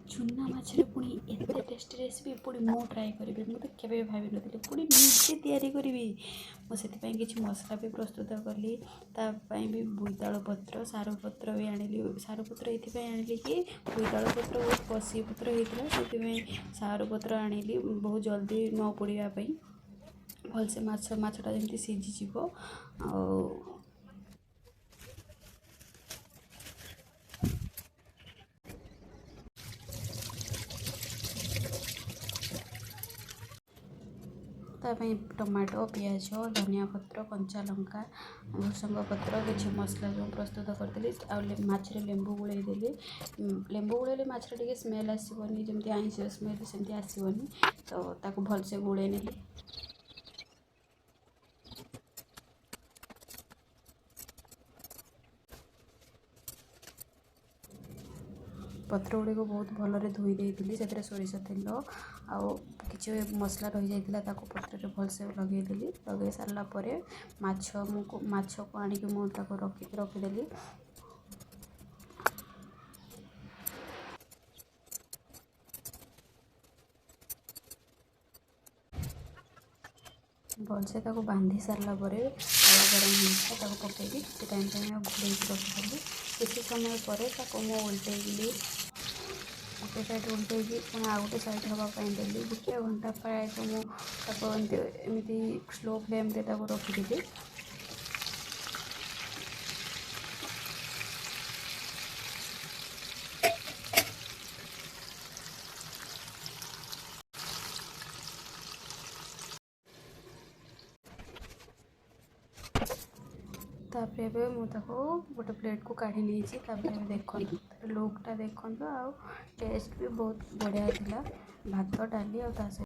ଚୁନା ମାଛରେ ପୁଣି ଏତେ ଟେଷ୍ଟି ରେସିପି ପୁଣି ମୁଁ ଟ୍ରାଏ କରିବି। ମୁଁ ତ କେବେ ଭାବିନଥିଲି ପୁଣି ନିଜେ ତିଆରି କରିବି। ମୁଁ ସେଥିପାଇଁ କିଛି ମସଲା ବି ପ୍ରସ୍ତୁତ କଲି। ତା ପାଇଁ ବି ବୋଇତାଳୁ ପତ୍ର, ସାରୁ ପତ୍ର ବି ଆଣିଲି। ସାରୁ ପତ୍ର ଏଇଥିପାଇଁ ଆଣିଲି କି ବୋଇତାଳୁ ପତ୍ର ବହୁତ କଷି ପତ୍ର ହେଇଥିଲା, ସେଥିପାଇଁ ସାରୁ ପତ୍ର ଆଣିଲି ବହୁତ ଜଲ୍ଦି ନ ପୋଡ଼ିବା ପାଇଁ। ଭଲସେ ମାଛଟା ଯେମିତି ସିଝିଯିବ। ଆଉ ତା ପାଇଁ ଟମାଟୋ, ପିଆଜ, ଧନିଆ ପତ୍ର, କଞ୍ଚା ଲଙ୍କା, ଭୃସଙ୍ଗ ପତ୍ର, କିଛି ମସଲା ସବୁ ପ୍ରସ୍ତୁତ କରିଦେଲି। ଆଉ ମାଛରେ ଲେମ୍ବୁ ଗୋଳେଇ ଦେଲି। ଲେମ୍ବୁ ଗୋଳେଇଲେ ମାଛରେ ଟିକେ ସ୍ମେଲ୍ ଆସିବନି, ଯେମିତି ଆଇଁଷିଆ ସ୍ମେଲ୍ ସେମିତି ଆସିବନି। ତ ତାକୁ ଭଲସେ ଗୋଳେଇ ନେଲି। ପତ୍ର ଗୁଡ଼ିକୁ ବହୁତ ଭଲରେ ଧୋଇ ଦେଇଥିଲି। ସେଥିରେ ସୋରିଷ ତେଲ ଆଉ କିଛି ମସଲା ରହିଯାଇଥିଲା, ତାକୁ ପତ୍ରରେ ଭଲସେ ଲଗେଇଦେଲି। ଲଗେଇ ସାରିଲା ପରେ ମାଛକୁ ଆଣିକି ମୁଁ ତାକୁ ରଖିଦେଲି। ଭଲସେ ତାକୁ ବାନ୍ଧି ସାରିଲା ପରେ ତାୱା ଗରମ ହେଇଥିଲା, ତାକୁ ପକାଇକି କିଛି ଟାଇମ୍ ପାଇଁ ଆଉ ଘୋଡ଼େଇକି ରଖିଦେଲି। କିଛି ସମୟ ପରେ ତାକୁ ମୁଁ ଓଲଟେଇଲି। ଗୋଟେ ସାଇଡ଼୍ ଓଲଟେଇକି ପୁଣି ଆଉ ଗୋଟେ ସାଇଡ଼୍ ହେବା ପାଇଁ ଦେଲି। ଗୋଟିଏ ଘଣ୍ଟା ପ୍ରାୟତଃ ମୁଁ ତାକୁ ଏମିତି ସ୍ଲୋ ଫ୍ଲେମ୍ରେ ତାକୁ ରଖିଥିଲି। ତାପରେ ଏବେ ମୁଁ ତାକୁ ଗୋଟେ ପ୍ଲେଟ୍କୁ କାଢ଼ି ନେଇଛି। ତାପରେ ଏବେ ଦେଖନ୍ତୁ ତାର ଲୁକ୍ଟା ଦେଖନ୍ତୁ, ଆଉ ଟେଷ୍ଟ ବି ବହୁତ ବଢ଼ିଆ ଥିଲା। ଭାତ, ଡାଲି ଆଉ ତା ସହିତ